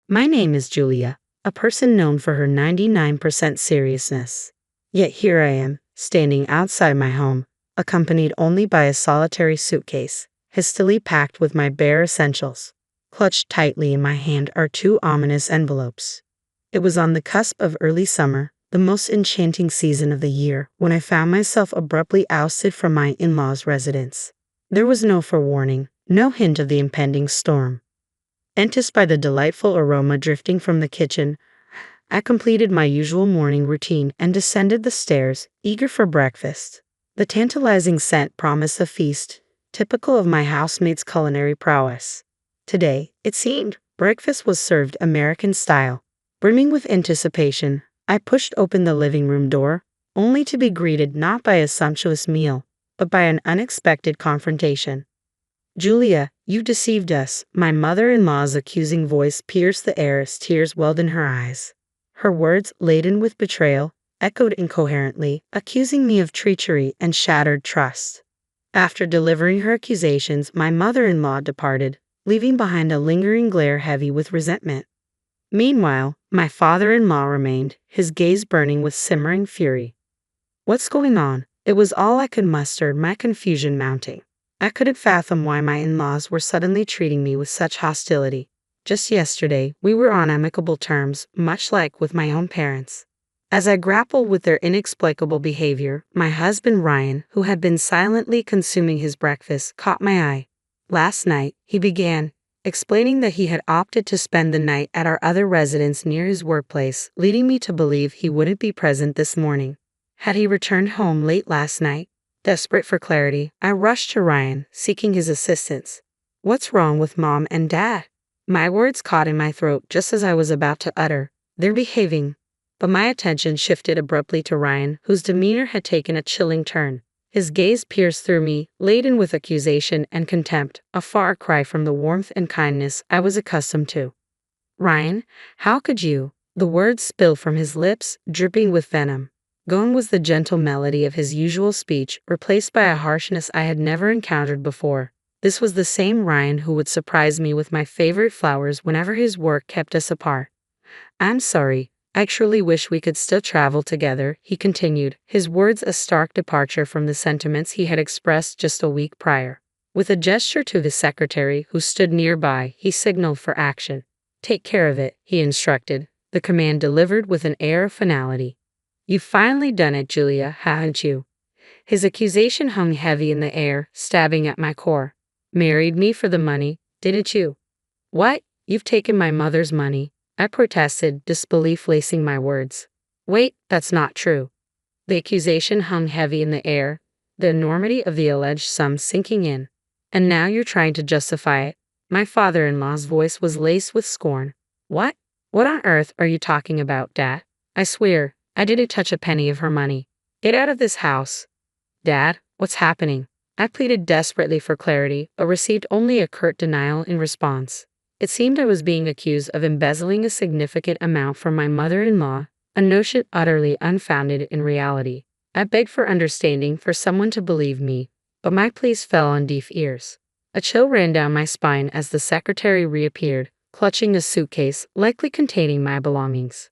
My name is Julia, a person known for her 99% seriousness. Yet here I am, standing outside my home, accompanied only by a solitary suitcase, hastily packed with my bare essentials. Clutched tightly in my hand are two ominous envelopes. It was on the cusp of early summer, the most enchanting season of the year, when I found myself abruptly ousted from my in-laws' residence. There was no forewarning, no hint of the impending storm. Enticed by the delightful aroma drifting from the kitchen, I completed my usual morning routine and descended the stairs, eager for breakfast. The tantalizing scent promised a feast, typical of my housemate's culinary prowess. Today, it seemed, breakfast was served American style. Brimming with anticipation, I pushed open the living room door, only to be greeted not by a sumptuous meal, but by an unexpected confrontation. "Julia, you deceived us," my mother-in-law's accusing voice pierced the air as tears welled in her eyes. Her words, laden with betrayal, echoed incoherently, accusing me of treachery and shattered trust. After delivering her accusations, my mother-in-law departed, leaving behind a lingering glare heavy with resentment. Meanwhile, my father-in-law remained, his gaze burning with simmering fury. "What's going on?" It was all I could muster, my confusion mounting. I couldn't fathom why my in-laws were suddenly treating me with such hostility. Just yesterday, we were on amicable terms, much like with my own parents. As I grappled with their inexplicable behavior, my husband Ryan, who had been silently consuming his breakfast, caught my eye. "Last night," he began, explaining that he had opted to spend the night at our other residence near his workplace, leading me to believe he wouldn't be present this morning. Had he returned home late last night? Desperate for clarity, I rushed to Ryan, seeking his assistance. "What's wrong with Mom and Dad?" My words caught in my throat just as I was about to utter, "They're behaving." But my attention shifted abruptly to Ryan, whose demeanor had taken a chilling turn. His gaze pierced through me, laden with accusation and contempt, a far cry from the warmth and kindness I was accustomed to. "Ryan, how could you?" The words spilled from his lips, dripping with venom. Gone was the gentle melody of his usual speech, replaced by a harshness I had never encountered before. This was the same Ryan who would surprise me with my favorite flowers whenever his work kept us apart. "I'm sorry. I truly wish we could still travel together," he continued, his words a stark departure from the sentiments he had expressed just a week prior. With a gesture to the secretary, who stood nearby, he signaled for action. "Take care of it," he instructed, the command delivered with an air of finality. "You've finally done it, Julia, haven't you?" His accusation hung heavy in the air, stabbing at my core. "Married me for the money, didn't you?" "What? You've taken my mother's money," I protested, disbelief lacing my words. "Wait, that's not true." The accusation hung heavy in the air, the enormity of the alleged sum sinking in. "And now you're trying to justify it." My father-in-law's voice was laced with scorn. "What? What on earth are you talking about, Dad? I swear, I didn't touch a penny of her money. Get out of this house." "Dad, what's happening?" I pleaded desperately for clarity, but received only a curt denial in response. It seemed I was being accused of embezzling a significant amount from my mother-in-law, a notion utterly unfounded in reality. I begged for understanding, for someone to believe me, but my pleas fell on deaf ears. A chill ran down my spine as the secretary reappeared, clutching a suitcase, likely containing my belongings.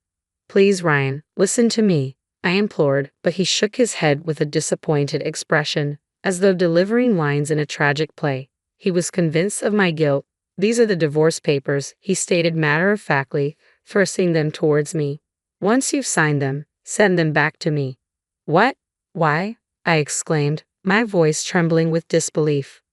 "Please, Ryan, listen to me," I implored, but he shook his head with a disappointed expression, as though delivering lines in a tragic play. He was convinced of my guilt. "These are the divorce papers," he stated matter-of-factly, thrusting them towards me. "Once you've signed them, send them back to me." "What? Why?" I exclaimed, my voice trembling with disbelief.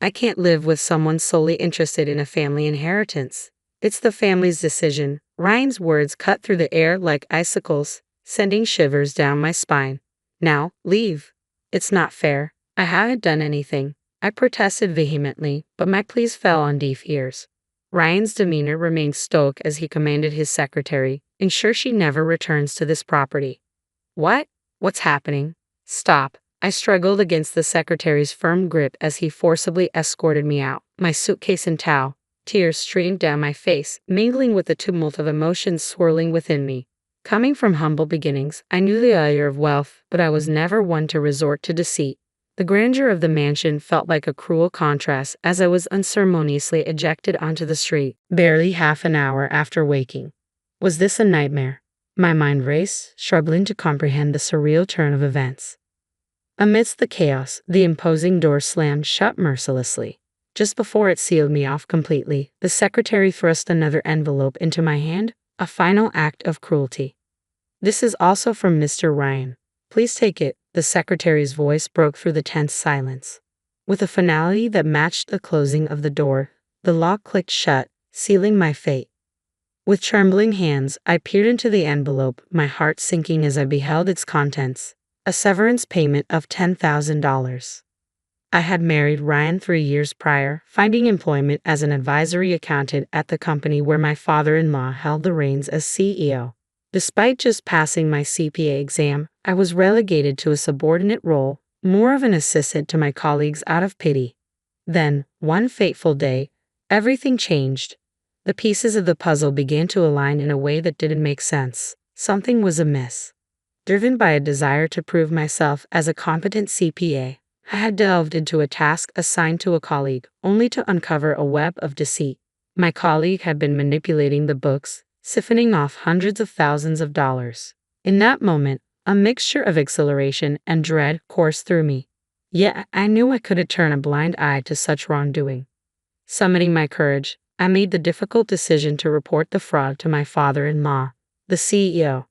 "I can't live with someone solely interested in a family inheritance. It's the family's decision." Ryan's words cut through the air like icicles, sending shivers down my spine. "Now, leave." "It's not fair. I haven't done anything," I protested vehemently, but my pleas fell on deaf ears. Ryan's demeanor remained stoic as he commanded his secretary, "Ensure she never returns to this property." "What? What's happening?" "Stop." I struggled against the secretary's firm grip as he forcibly escorted me out, my suitcase in tow. Tears streamed down my face, mingling with the tumult of emotions swirling within me. Coming from humble beginnings, I knew the allure of wealth, but I was never one to resort to deceit. The grandeur of the mansion felt like a cruel contrast as I was unceremoniously ejected onto the street, barely half an hour after waking. Was this a nightmare? My mind raced, struggling to comprehend the surreal turn of events. Amidst the chaos, the imposing door slammed shut mercilessly. Just before it sealed me off completely, the secretary thrust another envelope into my hand, a final act of cruelty. "This is also from Mr. Ryan. Please take it." The secretary's voice broke through the tense silence. With a finality that matched the closing of the door, the lock clicked shut, sealing my fate. With trembling hands, I peered into the envelope, my heart sinking as I beheld its contents: a severance payment of $10,000. I had married Ryan 3 years prior, finding employment as an advisory accountant at the company where my father-in-law held the reins as CEO. Despite just passing my CPA exam, I was relegated to a subordinate role, more of an assistant to my colleagues out of pity. Then, one fateful day, everything changed. The pieces of the puzzle began to align in a way that didn't make sense. Something was amiss. Driven by a desire to prove myself as a competent CPA, I had delved into a task assigned to a colleague, only to uncover a web of deceit. My colleague had been manipulating the books, siphoning off hundreds of thousands of dollars. In that moment, a mixture of exhilaration and dread coursed through me. Yet I knew I couldn't turn a blind eye to such wrongdoing. Summoning my courage, I made the difficult decision to report the fraud to my father-in-law, the CEO.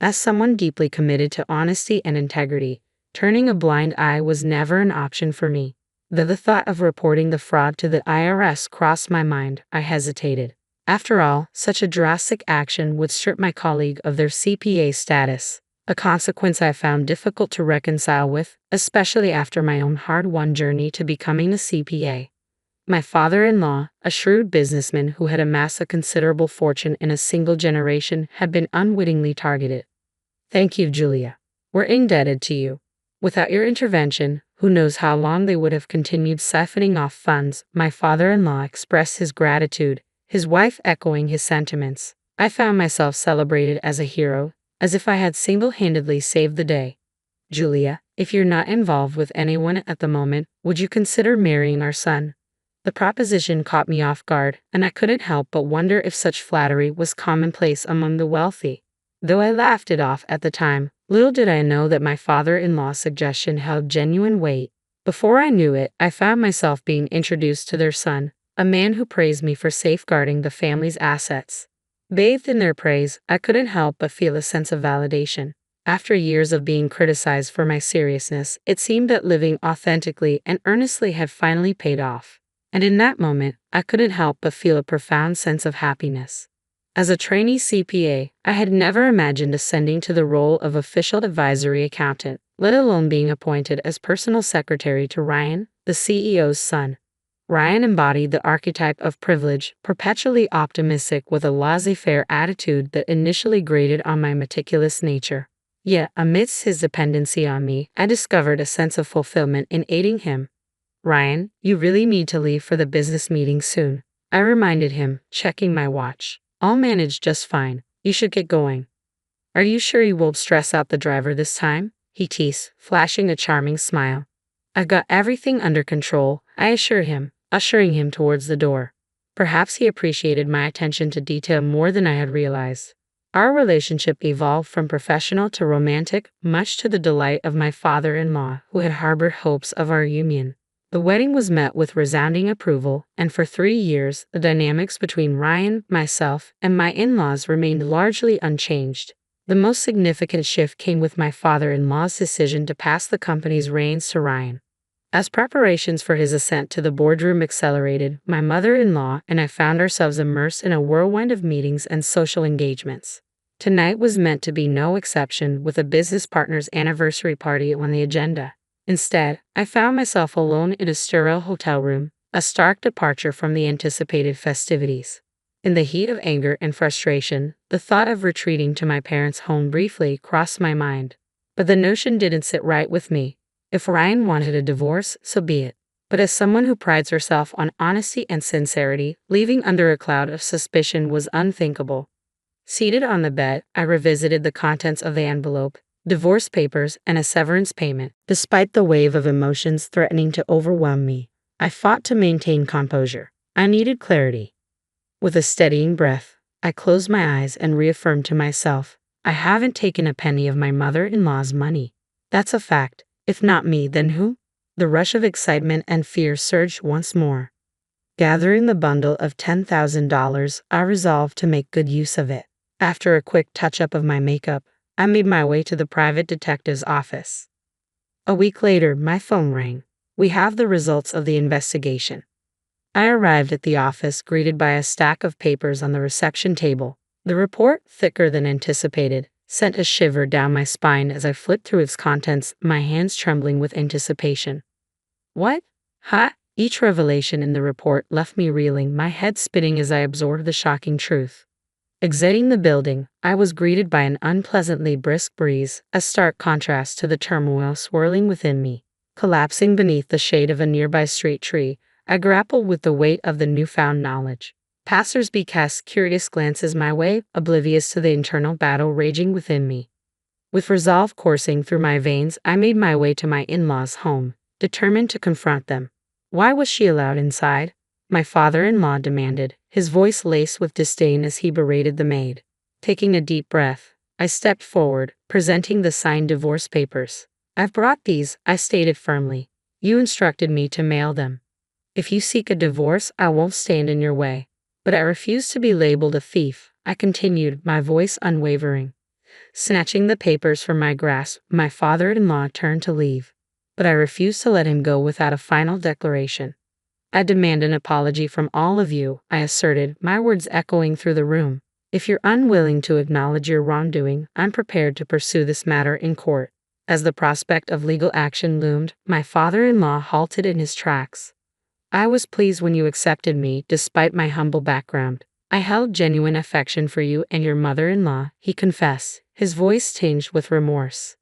As someone deeply committed to honesty and integrity, turning a blind eye was never an option for me. Though the thought of reporting the fraud to the IRS crossed my mind, I hesitated. After all, such a drastic action would strip my colleague of their CPA status, a consequence I found difficult to reconcile with, especially after my own hard-won journey to becoming a CPA. My father-in-law, a shrewd businessman who had amassed a considerable fortune in a single generation, had been unwittingly targeted. "Thank you, Julia. We're indebted to you. Without your intervention, who knows how long they would have continued siphoning off funds." My father-in-law expressed his gratitude, his wife echoing his sentiments. I found myself celebrated as a hero, as if I had single-handedly saved the day. "Julia, if you're not involved with anyone at the moment, would you consider marrying our son?" The proposition caught me off guard, and I couldn't help but wonder if such flattery was commonplace among the wealthy. Though I laughed it off at the time, little did I know that my father-in-law's suggestion held genuine weight. Before I knew it, I found myself being introduced to their son, a man who praised me for safeguarding the family's assets. Bathed in their praise, I couldn't help but feel a sense of validation. After years of being criticized for my seriousness, it seemed that living authentically and earnestly had finally paid off. And in that moment, I couldn't help but feel a profound sense of happiness. As a trainee CPA, I had never imagined ascending to the role of official advisory accountant, let alone being appointed as personal secretary to Ryan, the CEO's son. Ryan embodied the archetype of privilege, perpetually optimistic with a laissez-faire attitude that initially grated on my meticulous nature. Yet, amidst his dependency on me, I discovered a sense of fulfillment in aiding him. "Ryan, you really need to leave for the business meeting soon," I reminded him, checking my watch. "I'll manage just fine. You should get going." "Are you sure you won't stress out the driver this time?" he teased, flashing a charming smile. "I've got everything under control," I assured him, ushering him towards the door. Perhaps he appreciated my attention to detail more than I had realized. Our relationship evolved from professional to romantic, much to the delight of my father-in-law, who had harbored hopes of our union. The wedding was met with resounding approval, and for 3 years, the dynamics between Ryan, myself, and my in-laws remained largely unchanged. The most significant shift came with my father-in-law's decision to pass the company's reins to Ryan. As preparations for his ascent to the boardroom accelerated, my mother-in-law and I found ourselves immersed in a whirlwind of meetings and social engagements. Tonight was meant to be no exception, with a business partner's anniversary party on the agenda. Instead, I found myself alone in a sterile hotel room, a stark departure from the anticipated festivities. In the heat of anger and frustration, the thought of retreating to my parents' home briefly crossed my mind. But the notion didn't sit right with me. If Ryan wanted a divorce, so be it. But as someone who prides herself on honesty and sincerity, leaving under a cloud of suspicion was unthinkable. Seated on the bed, I revisited the contents of the envelope, divorce papers, and a severance payment. Despite the wave of emotions threatening to overwhelm me, I fought to maintain composure. I needed clarity. With a steadying breath, I closed my eyes and reaffirmed to myself, I haven't taken a penny of my mother-in-law's money. That's a fact. If not me, then who? The rush of excitement and fear surged once more. Gathering the bundle of $10,000, I resolved to make good use of it. After a quick touch-up of my makeup, I made my way to the private detective's office. A week later, my phone rang. We have the results of the investigation. I arrived at the office greeted by a stack of papers on the reception table. The report, thicker than anticipated, sent a shiver down my spine as I flipped through its contents, my hands trembling with anticipation. What? Ha! Each revelation in the report left me reeling, my head spinning as I absorbed the shocking truth. Exiting the building, I was greeted by an unpleasantly brisk breeze, a stark contrast to the turmoil swirling within me. Collapsing beneath the shade of a nearby street tree, I grappled with the weight of the newfound knowledge. Passers-by cast curious glances my way, oblivious to the internal battle raging within me. With resolve coursing through my veins, I made my way to my in-laws' home, determined to confront them. Why was she allowed inside? My father-in-law demanded, his voice laced with disdain as he berated the maid. Taking a deep breath, I stepped forward, presenting the signed divorce papers. I've brought these, I stated firmly. You instructed me to mail them. If you seek a divorce, I won't stand in your way. But I refuse to be labeled a thief, I continued, my voice unwavering. Snatching the papers from my grasp, my father-in-law turned to leave. But I refused to let him go without a final declaration. I demand an apology from all of you, I asserted, my words echoing through the room. If you're unwilling to acknowledge your wrongdoing, I'm prepared to pursue this matter in court. As the prospect of legal action loomed, my father-in-law halted in his tracks. I was pleased when you accepted me, despite my humble background. I held genuine affection for you and your mother-in-law, he confessed, his voice tinged with remorse.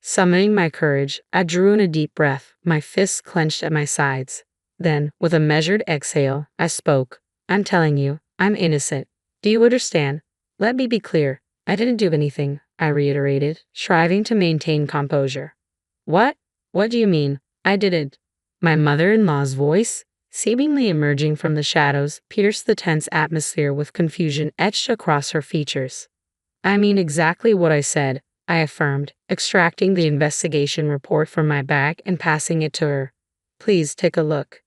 Summoning my courage, I drew in a deep breath, my fists clenched at my sides. Then, with a measured exhale, I spoke. I'm telling you, I'm innocent. Do you understand? Let me be clear. I didn't do anything, I reiterated, striving to maintain composure. What? What do you mean? I didn't. My mother-in-law's voice, seemingly emerging from the shadows, pierced the tense atmosphere with confusion etched across her features. I mean exactly what I said, I affirmed, extracting the investigation report from my bag and passing it to her. Please take a look.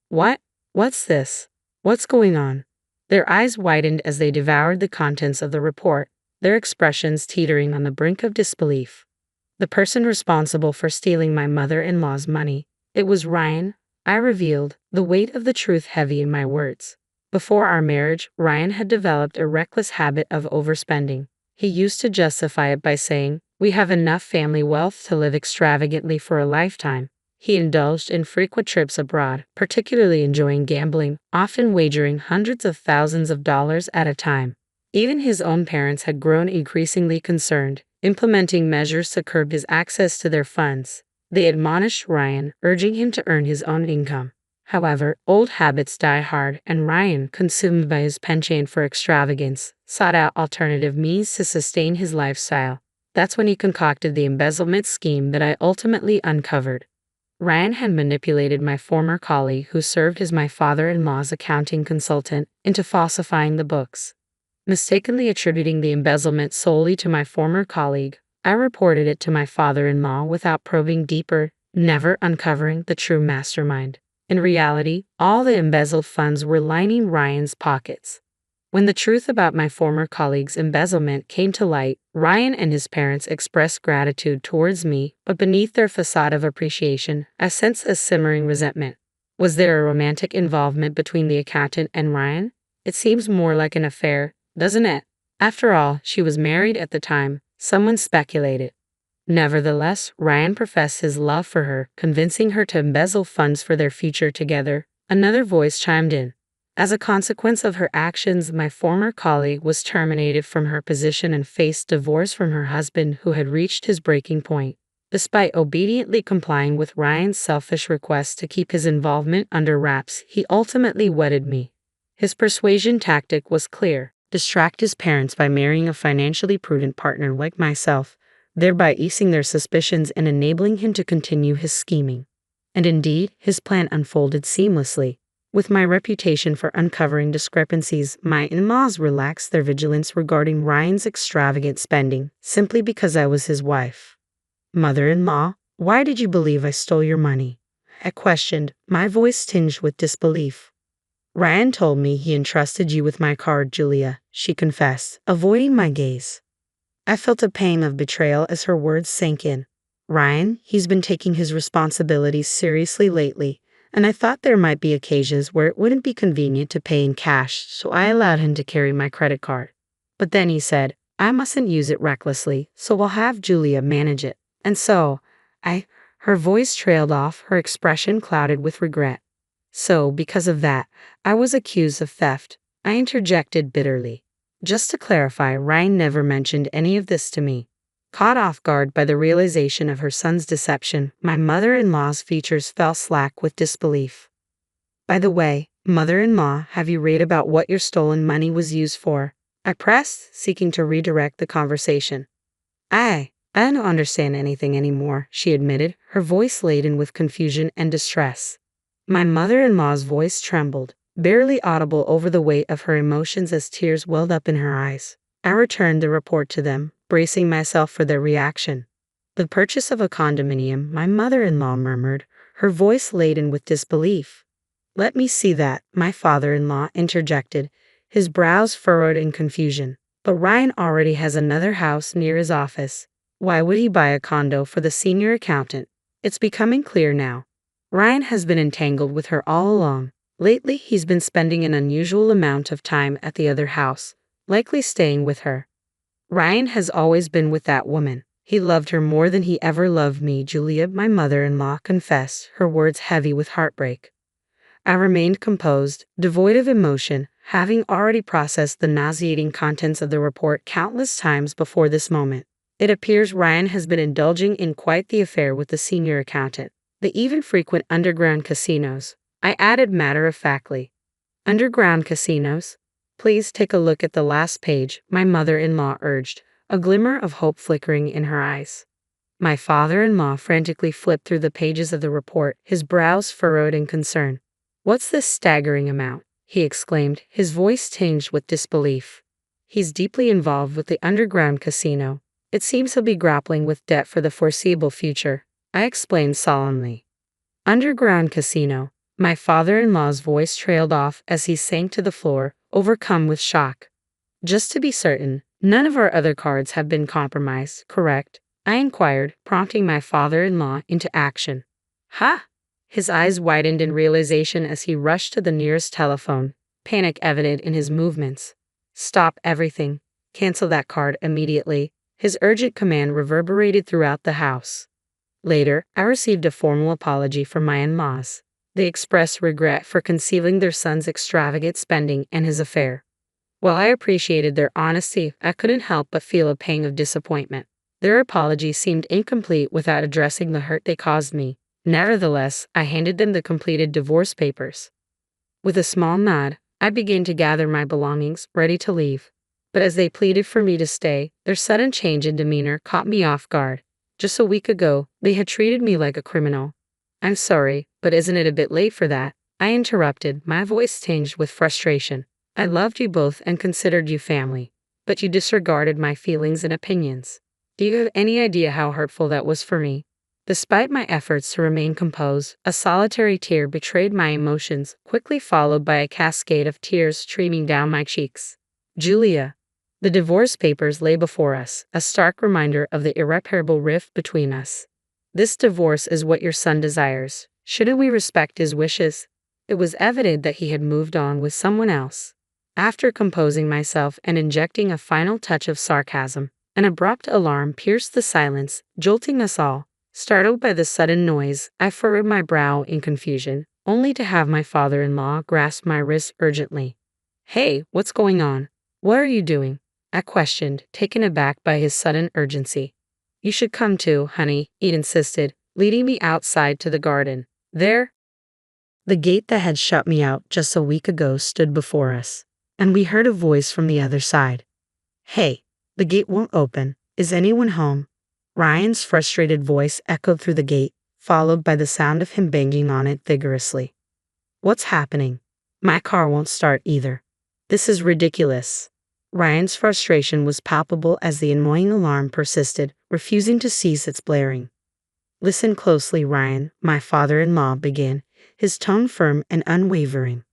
What? What's this? What's going on? Their eyes widened as they devoured the contents of the report, their expressions teetering on the brink of disbelief. The person responsible for stealing my mother-in-law's money, it was Ryan, I revealed, the weight of the truth heavy in my words. Before our marriage, Ryan had developed a reckless habit of overspending. He used to justify it by saying, we have enough family wealth to live extravagantly for a lifetime. He indulged in frequent trips abroad, particularly enjoying gambling, often wagering hundreds of thousands of dollars at a time. Even his own parents had grown increasingly concerned, implementing measures to curb his access to their funds. They admonished Ryan, urging him to earn his own income. However, old habits die hard, and Ryan, consumed by his penchant for extravagance, sought out alternative means to sustain his lifestyle. That's when he concocted the embezzlement scheme that I ultimately uncovered. Ryan had manipulated my former colleague, who served as my father-in-law's accounting consultant, into falsifying the books. Mistakenly attributing the embezzlement solely to my former colleague, I reported it to my father-in-law without probing deeper, never uncovering the true mastermind. In reality, all the embezzled funds were lining Ryan's pockets. When the truth about my former colleague's embezzlement came to light, Ryan and his parents expressed gratitude towards me, but beneath their facade of appreciation, I sensed a simmering resentment. Was there a romantic involvement between the accountant and Ryan? It seems more like an affair, doesn't it? After all, she was married at the time, someone speculated. Nevertheless, Ryan professed his love for her, convincing her to embezzle funds for their future together. Another voice chimed in. As a consequence of her actions, my former colleague was terminated from her position and faced divorce from her husband, who had reached his breaking point. Despite obediently complying with Ryan's selfish request to keep his involvement under wraps, he ultimately wedded me. His persuasion tactic was clear: distract his parents by marrying a financially prudent partner like myself, thereby easing their suspicions and enabling him to continue his scheming. And indeed, his plan unfolded seamlessly. With my reputation for uncovering discrepancies, my in-laws relaxed their vigilance regarding Ryan's extravagant spending, simply because I was his wife. "Mother-in-law, why did you believe I stole your money?" I questioned, my voice tinged with disbelief. "Ryan told me he entrusted you with my card, Julia," she confessed, avoiding my gaze. I felt a pang of betrayal as her words sank in. "Ryan, he's been taking his responsibilities seriously lately, and I thought there might be occasions where it wouldn't be convenient to pay in cash, so I allowed him to carry my credit card. But then he said, I mustn't use it recklessly, so we'll have Julia manage it. And so, her voice trailed off, her expression clouded with regret. So, because of that, I was accused of theft. I interjected bitterly. Just to clarify, Ryan never mentioned any of this to me. Caught off guard by the realization of her son's deception, my mother-in-law's features fell slack with disbelief. "By the way, mother-in-law, have you read about what your stolen money was used for?" I pressed, seeking to redirect the conversation. I don't understand anything anymore," she admitted, her voice laden with confusion and distress. My mother-in-law's voice trembled, barely audible over the weight of her emotions as tears welled up in her eyes. I returned the report to them, bracing myself for their reaction. "The purchase of a condominium," my mother-in-law murmured, her voice laden with disbelief. "Let me see that," my father-in-law interjected, his brows furrowed in confusion. "But Ryan already has another house near his office. Why would he buy a condo for the senior accountant?" It's becoming clear now. Ryan has been entangled with her all along. Lately, he's been spending an unusual amount of time at the other house, likely staying with her. Ryan has always been with that woman. He loved her more than he ever loved me, Julia, my mother-in-law confessed, her words heavy with heartbreak. I remained composed, devoid of emotion, having already processed the nauseating contents of the report countless times before this moment. It appears Ryan has been indulging in quite the affair with the senior accountant. They even frequent underground casinos, I added matter-of-factly. "Underground casinos? Please take a look at the last page," my mother-in-law urged, a glimmer of hope flickering in her eyes. My father-in-law frantically flipped through the pages of the report, his brows furrowed in concern. "What's this staggering amount?" he exclaimed, his voice tinged with disbelief. "He's deeply involved with the underground casino. It seems he'll be grappling with debt for the foreseeable future," I explained solemnly. "Underground casino." My father-in-law's voice trailed off as he sank to the floor, overcome with shock. "Just to be certain, none of our other cards have been compromised, correct?" I inquired, prompting my father-in-law into action. "Ha!" His eyes widened in realization as he rushed to the nearest telephone, panic evident in his movements. "Stop everything. Cancel that card immediately." His urgent command reverberated throughout the house. Later, I received a formal apology from my in-laws. They expressed regret for concealing their son's extravagant spending and his affair. While I appreciated their honesty, I couldn't help but feel a pang of disappointment. Their apology seemed incomplete without addressing the hurt they caused me. Nevertheless, I handed them the completed divorce papers. With a small nod, I began to gather my belongings, ready to leave. But as they pleaded for me to stay, their sudden change in demeanor caught me off guard. Just a week ago, they had treated me like a criminal. "I'm sorry, but isn't it a bit late for that?" I interrupted, my voice tinged with frustration. "I loved you both and considered you family, but you disregarded my feelings and opinions. Do you have any idea how hurtful that was for me?" Despite my efforts to remain composed, a solitary tear betrayed my emotions, quickly followed by a cascade of tears streaming down my cheeks. "Julia." The divorce papers lay before us, a stark reminder of the irreparable rift between us. "This divorce is what your son desires. Shouldn't we respect his wishes?" It was evident that he had moved on with someone else. After composing myself and injecting a final touch of sarcasm, an abrupt alarm pierced the silence, jolting us all. Startled by the sudden noise, I furrowed my brow in confusion, only to have my father-in-law grasp my wrist urgently. "Hey, what's going on? What are you doing?" I questioned, taken aback by his sudden urgency. "You should come too, honey," he insisted, leading me outside to the garden. There, the gate that had shut me out just a week ago stood before us, and we heard a voice from the other side. "Hey, the gate won't open. Is anyone home?" Ryan's frustrated voice echoed through the gate, followed by the sound of him banging on it vigorously. What's happening? My car won't start either. This is ridiculous. Ryan's frustration was palpable as the annoying alarm persisted, refusing to cease its blaring. Listen closely, Ryan, my father-in-law began, his tone firm and unwavering.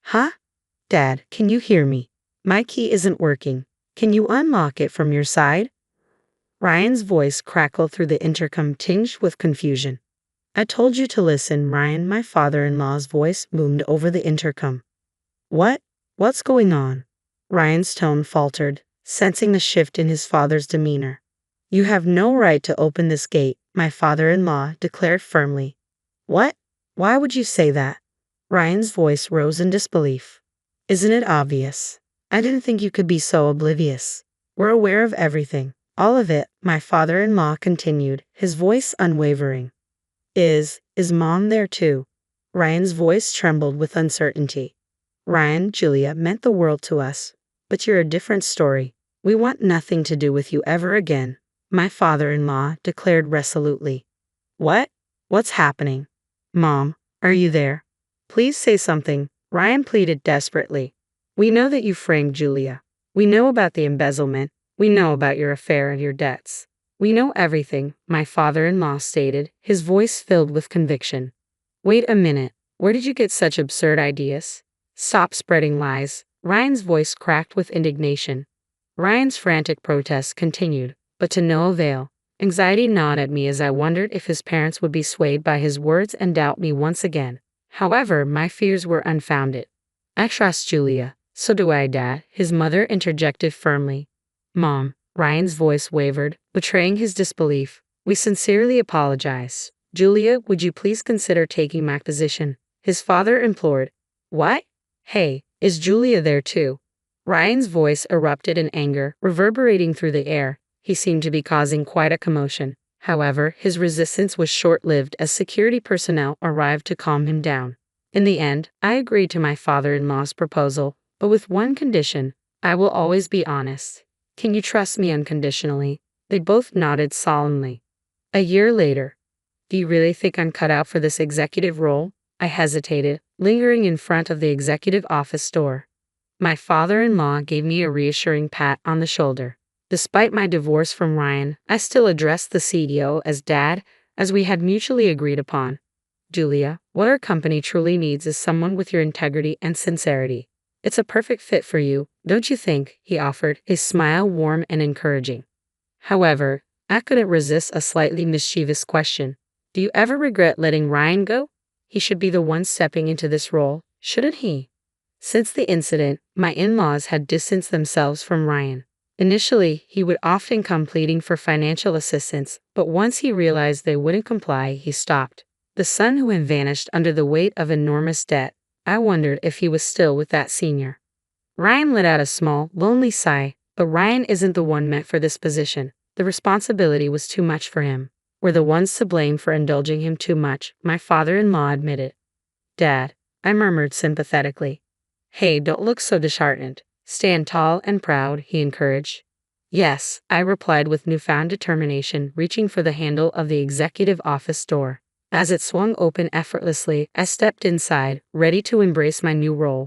Huh? Dad, can you hear me? My key isn't working. Can you unlock it from your side? Ryan's voice crackled through the intercom, tinged with confusion. I told you to listen, Ryan, my father-in-law's voice boomed over the intercom. What? What's going on? Ryan's tone faltered, sensing a shift in his father's demeanor. You have no right to open this gate, my father-in-law declared firmly. What? Why would you say that? Ryan's voice rose in disbelief. Isn't it obvious? I didn't think you could be so oblivious. We're aware of everything. All of it, my father-in-law continued, his voice unwavering. Is Mom there too? Ryan's voice trembled with uncertainty. Ryan, Julia meant the world to us. But you're a different story. We want nothing to do with you ever again, my father-in-law declared resolutely. What? What's happening? Mom, are you there? Please say something, Ryan pleaded desperately. We know that you framed Julia. We know about the embezzlement. We know about your affair and your debts. We know everything, my father-in-law stated, his voice filled with conviction. Wait a minute, where did you get such absurd ideas? Stop spreading lies. Ryan's voice cracked with indignation. Ryan's frantic protests continued, but to no avail. Anxiety gnawed at me as I wondered if his parents would be swayed by his words and doubt me once again. However, my fears were unfounded. I trust Julia. So do I, Dad, his mother interjected firmly. Mom, Ryan's voice wavered, betraying his disbelief. We sincerely apologize. Julia, would you please consider taking my position? His father implored. What? Hey, is Julia there too? Ryan's voice erupted in anger, reverberating through the air. He seemed to be causing quite a commotion. However, his resistance was short-lived as security personnel arrived to calm him down. In the end, I agreed to my father-in-law's proposal, but with one condition: I will always be honest. Can you trust me unconditionally? They both nodded solemnly. A year later. Do you really think I'm cut out for this executive role? I hesitated, lingering in front of the executive office door. My father-in-law gave me a reassuring pat on the shoulder. Despite my divorce from Ryan, I still addressed the CEO as Dad, as we had mutually agreed upon. Julia, what our company truly needs is someone with your integrity and sincerity. It's a perfect fit for you, don't you think? He offered, his smile warm and encouraging. However, I couldn't resist a slightly mischievous question. Do you ever regret letting Ryan go? He should be the one stepping into this role, shouldn't he? Since the incident, my in-laws had distanced themselves from Ryan. Initially, he would often come pleading for financial assistance, but once he realized they wouldn't comply, he stopped. The son who had vanished under the weight of enormous debt. I wondered if he was still with that senior. Ryan let out a small, lonely sigh, but Ryan isn't the one meant for this position. The responsibility was too much for him. We're the ones to blame for indulging him too much, my father-in-law admitted. Dad, I murmured sympathetically. Hey, don't look so disheartened. Stand tall and proud, he encouraged. Yes, I replied with newfound determination, reaching for the handle of the executive office door. As it swung open effortlessly, I stepped inside, ready to embrace my new role.